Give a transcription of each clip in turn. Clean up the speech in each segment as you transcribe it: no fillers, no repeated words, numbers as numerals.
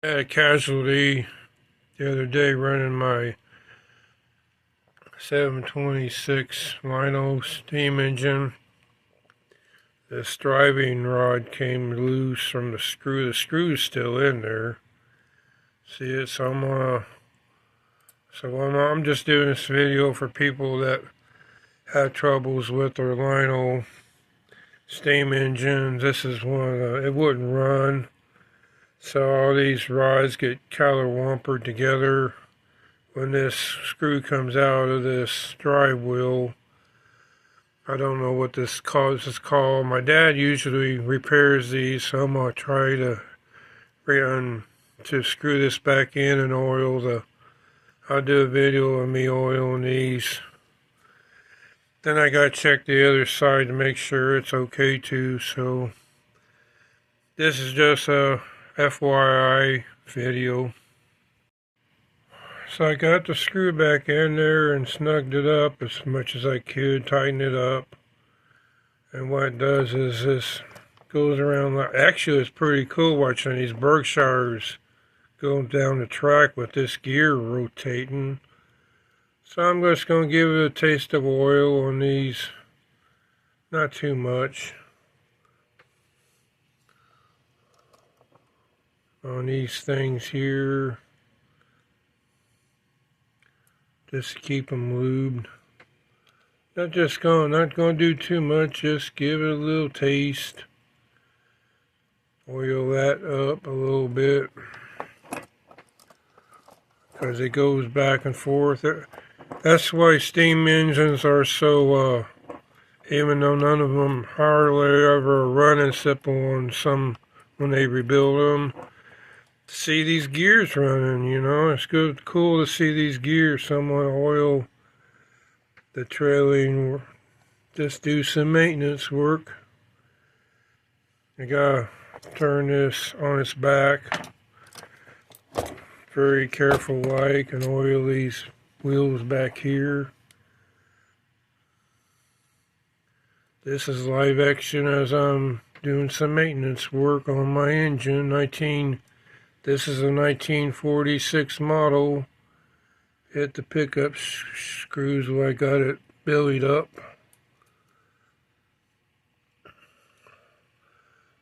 I had a casualty the other day running my 726 Lionel steam engine. This driving rod came loose from the screw. The screw's still in there. See it? So I'm just doing this video for people that have troubles with their Lionel steam engines. This is one it wouldn't run. So all these rods get collar-wampered together when this screw comes out of this drive wheel. I don't know what this is called. My dad usually repairs these, so I'm going to try to screw this back in and oil I'll do a video of me oiling these. Then I got to check the other side to make sure it's okay too. So this is just a FYI video. So I got the screw back in there and snugged it up as much as I could, tighten it up. And what it does is this goes around. Actually, it's pretty cool watching these Berkshires go down the track with this gear rotating. So I'm just going to give it a taste of oil on these. Not too much. On these things here, just to keep them lubed. Not going to do too much, just give it a little taste. Oil that up a little bit, because it goes back and forth. That's why steam engines are so, even though none of them hardly ever run except on some when they rebuild them. See these gears running, you know, it's good, cool to see these gears. Someone oil the trailing, just do some maintenance work. You gotta turn this on its back very careful like, and oil these wheels back here. This is live action as I'm doing some maintenance work on my engine. This is a 1946 model. Hit the pickup screws where I got it bellied up.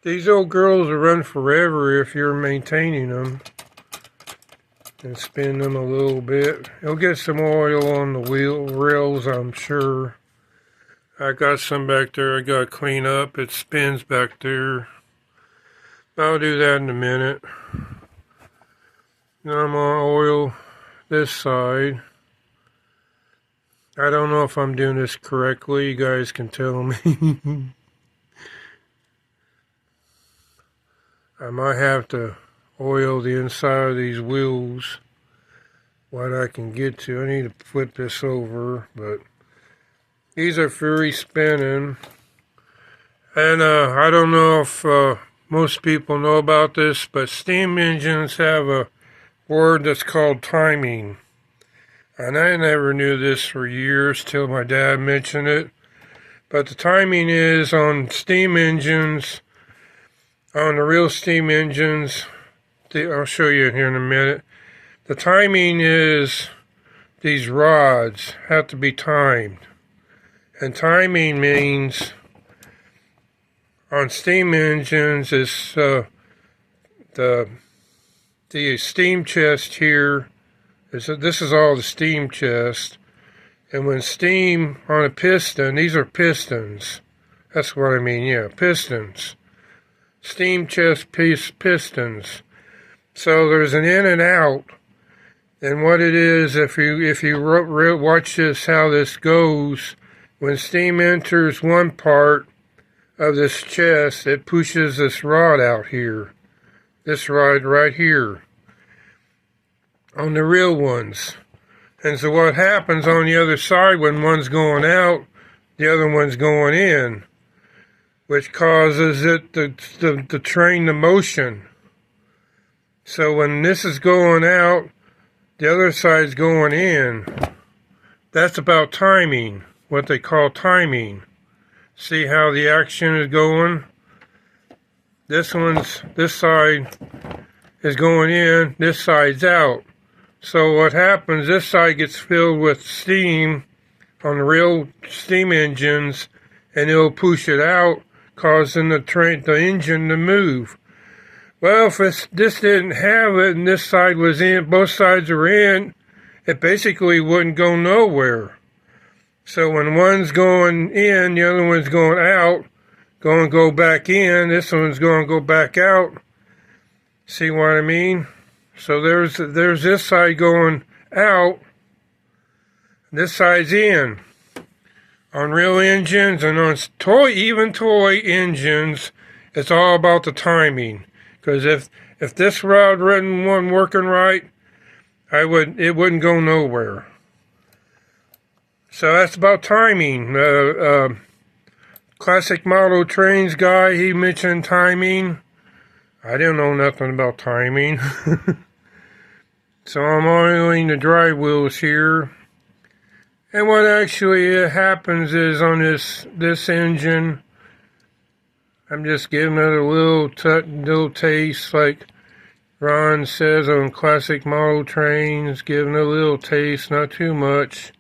These old girls will run forever if you're maintaining them and spin them a little bit. You'll get some oil on the wheel rails, I'm sure. I got some back there I got to clean up. It spins back there. I'll do that in a minute. Now I'm going to oil this side. I don't know if I'm doing this correctly. You guys can tell me. I might have to oil the inside of these wheels. What I can get to. I need to flip this over, but these are free spinning. And I don't know if most people know about this, but steam engines have a word that's called timing. And I never knew this for years till my dad mentioned it. But the timing is on steam engines, on the real steam engines, I'll show you here in a minute. The timing is these rods have to be timed. And timing means on steam engines is the steam chest here. This is all the steam chest. And when steam on a piston, these are pistons. That's what I mean, yeah, pistons. Steam chest pistons. So there's an in and out. And what it is, if you watch this, how this goes, when steam enters one part of this chest, it pushes this rod out here. This rod right here. On the real ones. And so what happens on the other side when one's going out, the other one's going in, which causes it to train the motion. So when this is going out, the other side's going in. That's about timing, what they call timing. See how the action is going? This side is going in, this side's out. So what happens, this side gets filled with steam on the real steam engines, and it'll push it out, causing the engine to move. Well, if this didn't have it and this side was in, both sides are in, it basically wouldn't go nowhere. So when one's going in, the other one's going out, going to go back in, this one's going to go back out. See what I mean? So there's this side going out, this side's in. On real engines and on even toy engines, it's all about the timing. Because if this rod wasn't working right, it wouldn't go nowhere. So that's about timing. Classic model trains guy, he mentioned timing. I didn't know nothing about timing. So I'm oiling the drive wheels here. And what actually happens is on this engine, I'm just giving it a little taste, like Ron says on classic model trains, giving a little taste, not too much,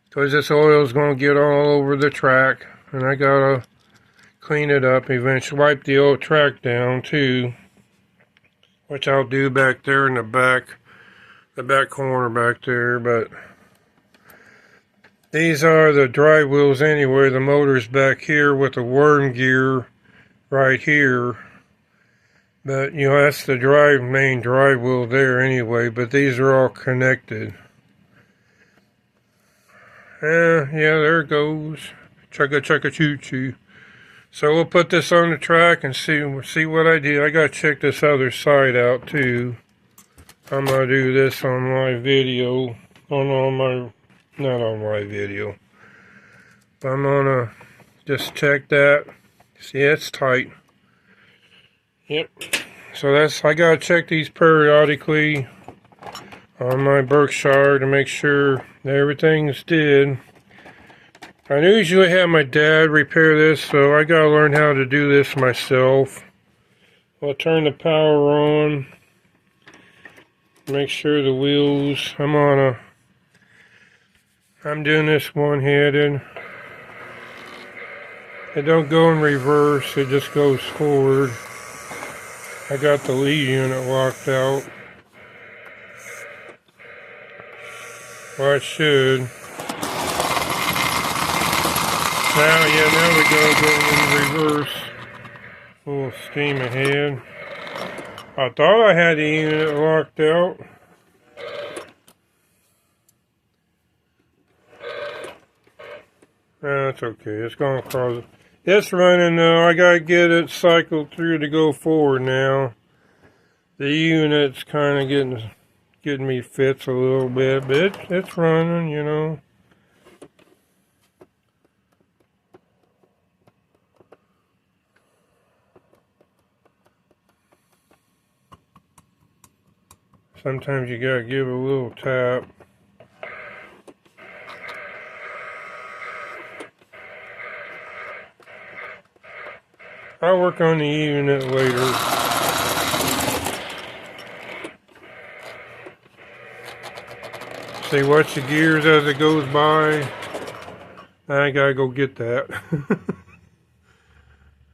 because this oil is going to get all over the track, and I gotta clean it up eventually, wipe the old track down too, which I'll do back there in the back corner back there. But these are the drive wheels anyway. The motor's back here with the worm gear right here. But, you know, that's the main drive wheel there anyway. But these are all connected. Yeah, there it goes. Chugga chugga choo choo. So we'll put this on the track and see what I did. I gotta check this other side out too. I'm gonna do this on my video. Not on my video. But I'm gonna just check that. See, it's tight. Yep. So I gotta check these periodically on my Berkshire to make sure that everything's did. I usually have my dad repair this, so I gotta learn how to do this myself. I'll turn the power on. Make sure the wheels, I'm doing this one-handed. It don't go in reverse, it just goes forward. I got the lead unit locked out. Well, it should. Now we go in reverse. Full steam ahead. I thought I had the unit locked out. That's okay. It's going to cause it. It's running now. I got to get it cycled through to go forward now. The unit's kind of getting me fits a little bit, but it's running, you know. Sometimes you gotta give it a little tap. I'll work on the unit later. See, watch the gears as it goes by. I gotta go get that.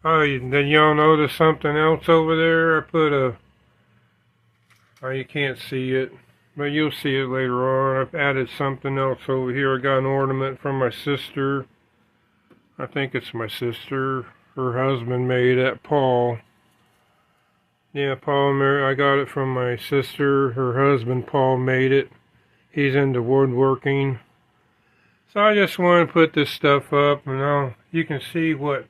Oh, then y'all notice something else over there? I put oh, you can't see it, but you'll see it later on. I've added something else over here. I got an ornament from my sister. I think it's my sister. Her husband made it, Paul. Yeah, Paul, I got it from my sister. Her husband, Paul, made it. He's into woodworking. So I just want to put this stuff up, and you can see what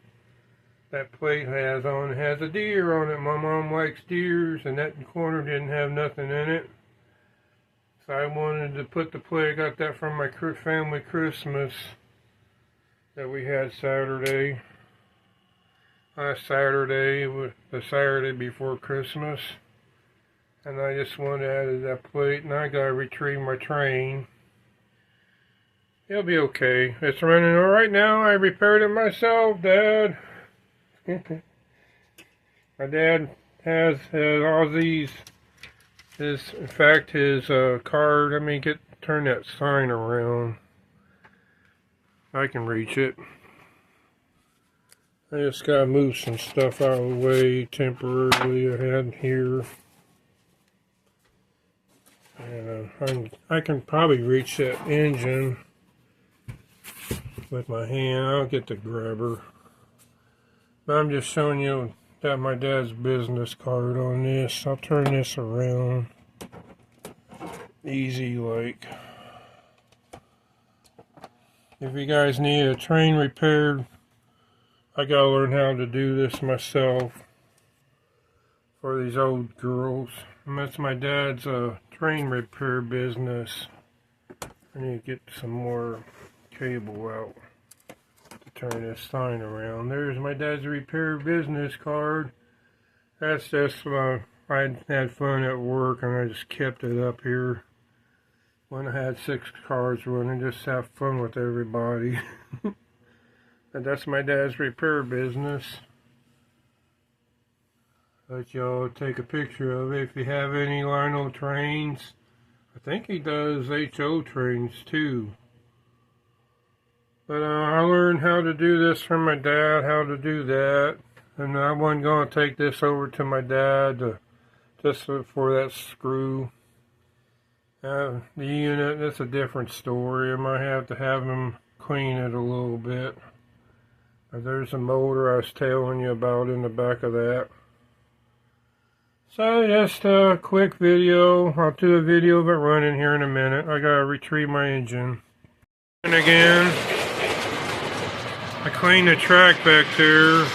that plate has on. It has a deer on it. My mom likes deers, and that corner didn't have nothing in it. So I wanted to put the plate. I got that from my family Christmas that we had Saturday. Last Saturday, the Saturday before Christmas. And I just wanted to add that plate, and I gotta retrieve my train. It'll be okay. It's running all right now. I repaired it myself, Dad. My dad has all these. In fact, his card. Let me turn that sign around. I can reach it. I just gotta move some stuff out of the way temporarily ahead here. I can probably reach that engine with my hand. I'll get the grabber. But I'm just showing you that my dad's business card on this. I'll turn this around. Easy like. If you guys need a train repaired, I gotta learn how to do this myself for these old girls. And that's my dad's train repair business. I need to get some more cable out to turn this sign around. There's my dad's repair business card. That's just I had fun at work and I just kept it up here. When I had 6 cars running, just have fun with everybody. And that's my dad's repair business. Let y'all take a picture of it if you have any Lionel trains. I think he does HO trains too. But I learned how to do this from my dad, how to do that. And I wasn't going to take this over to my dad just for that screw. The unit, that's a different story. I might have to have him clean it a little bit. There's a motor I was telling you about in the back of that. So just a quick video. I'll do a video of it running here in a minute. I gotta retrieve my engine. And again, I cleaned the track back there.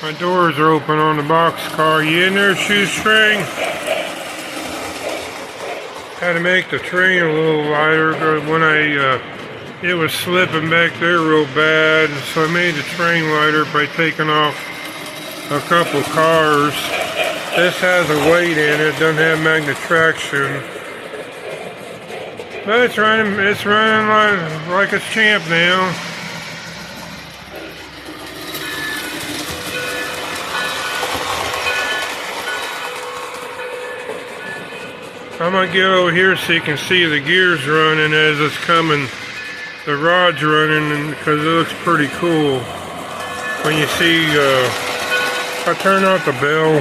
My doors are open on the box car. You in there, shoestring? Had to make the train a little lighter because when it was slipping back there real bad, so I made the train lighter by taking off a couple cars. This has a weight in it, doesn't have magnet traction, but it's running like a champ now. I'm gonna get over here so you can see the gears running as it's coming. The rod's running because it looks pretty cool. When you see, I turn out the bell.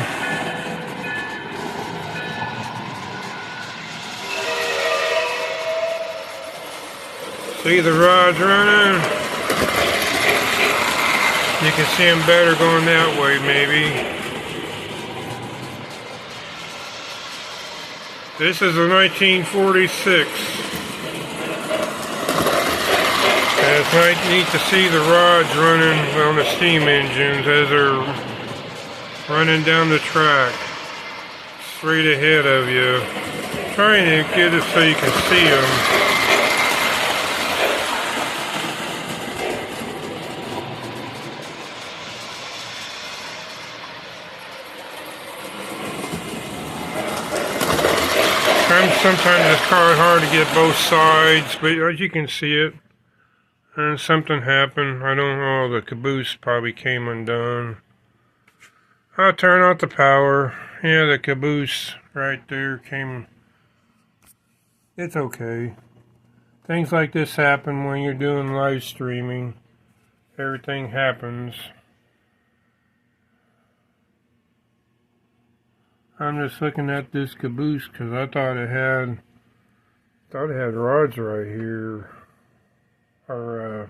See the rod's running? You can see them better going that way maybe. This is a 1946. And it's neat to see the rods running on the steam engines as they're running down the track. Straight ahead of you. Trying to get it so you can see them. Sometimes it's hard to get both sides, but as you can see it, and something happened. I don't know, the caboose probably came undone. I'll turn out the power. Yeah, the caboose right there came. It's okay. Things like this happen when you're doing live streaming. Everything happens. I'm just looking at this caboose because I thought it had rods right here, or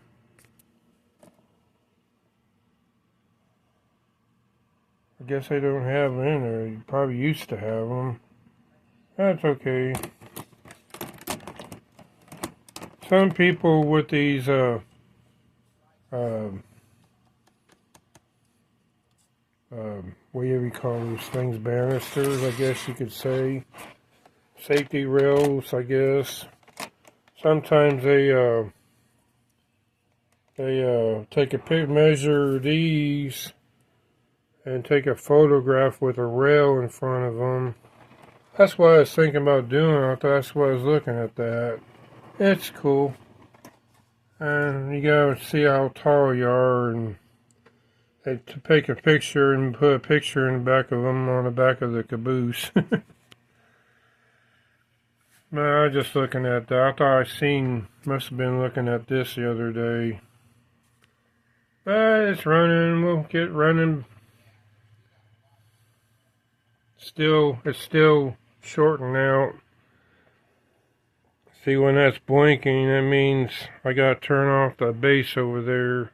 I guess they don't have them in there. You probably used to have them. That's okay. Some people with these whatever you call those things, banisters, I guess you could say, safety rails, I guess. Sometimes they take a measure of these and take a photograph with a rail in front of them. That's what I was thinking about doing. I thought that's why I was looking at that. It's cool. And you gotta see how tall you are and to take a picture and put a picture in the back of them on the back of the caboose. But I was just looking at that. I thought must have been looking at this the other day. But it's running. We'll get running. It's still shorting out. See, when that's blinking, that means I gotta turn off the base over there.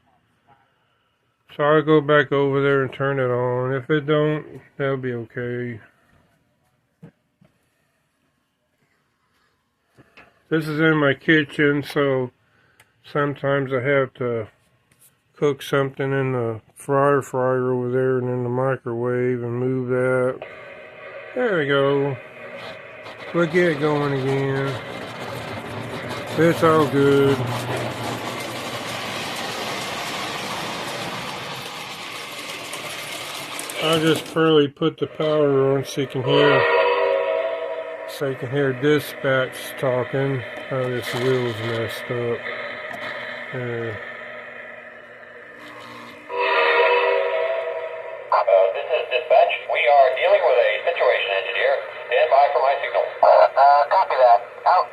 So I'll go back over there and turn it on. If it don't, that'll be okay. This is in my kitchen, so sometimes I have to cook something in the fryer over there and in the microwave and move that. There we go. We'll get it going again. It's all good. I'll just fairly put the power on so you can hear dispatch talking. Oh, this wheel's messed up. This is dispatch. We are dealing with a situation, engineer. Stand by for my signal. Copy that. Out.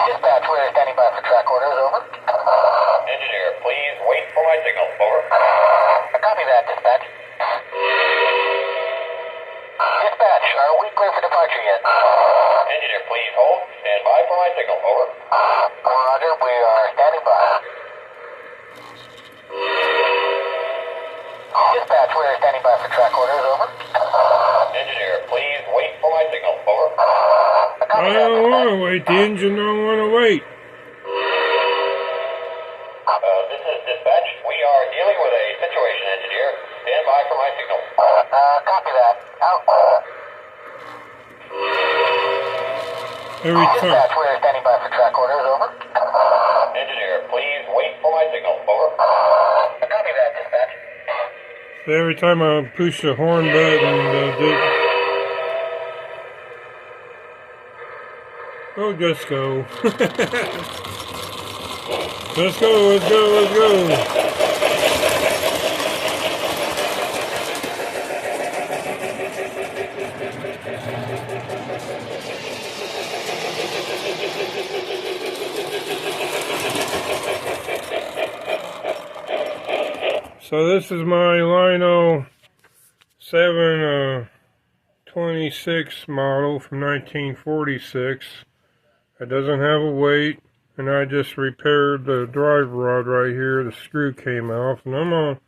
Dispatch, we're standing by for track orders. Over. Engineer, please wait for my signal. Over. Copy that, dispatch. Dispatch, are we clear for departure yet? Engineer, please hold. Stand by for my signal. Over. Roger, we are standing by. Dispatch, we're standing by for track orders. Over. Engineer, please wait for my signal. Over. I don't want to wait. The engine don't want to wait. This is dispatch. We are dealing with a situation, engineer. Stand by for my signal. Copy that. Out. Every time. Dispatch, we're standing by for track orders. Over. Engineer, please wait for my signal. Over. Copy that, dispatch. Every time I push the horn button, oh, let's go. Let's go. So this is my Lionel 726 model from 1946. It doesn't have a weight, and I just repaired the drive rod right here. The screw came off, and I'm gonna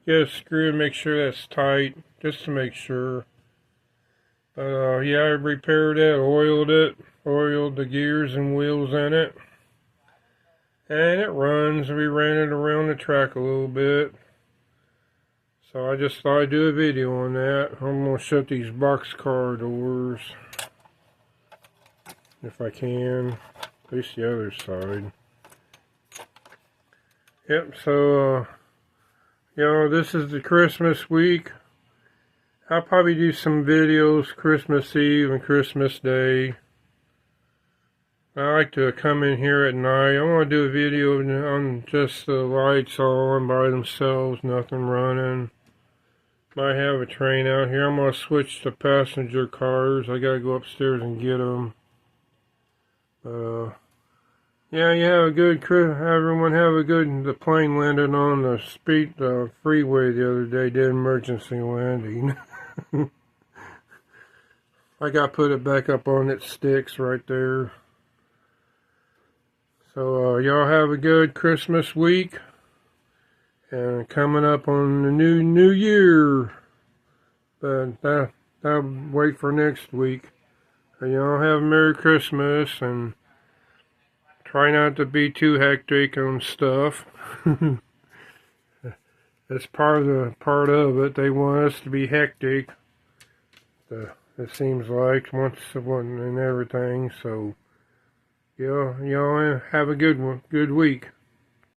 get a screw and make sure that's tight, just to make sure. But yeah, I repaired it, oiled the gears and wheels in it, and it runs. We ran it around the track a little bit. So I just thought I'd do a video on that. I'm going to shut these boxcar doors, if I can, at least the other side. Yep, so, this is the Christmas week. I'll probably do some videos Christmas Eve and Christmas Day. I like to come in here at night. I want to do a video on just the lights on by themselves, nothing running. Might have a train out here. I'm going to switch to passenger cars. I got to go upstairs and get them. Yeah, you have a good, everyone have a good, the plane landed on the freeway the other day, did emergency landing. I got to put it back up on its sticks right there. So, y'all have a good Christmas week. And coming up on the new year, but that'll wait for next week. Y'all have a Merry Christmas, and try not to be too hectic on stuff. That's part of it. They want us to be hectic. It seems like once and everything. So y'all have a good week.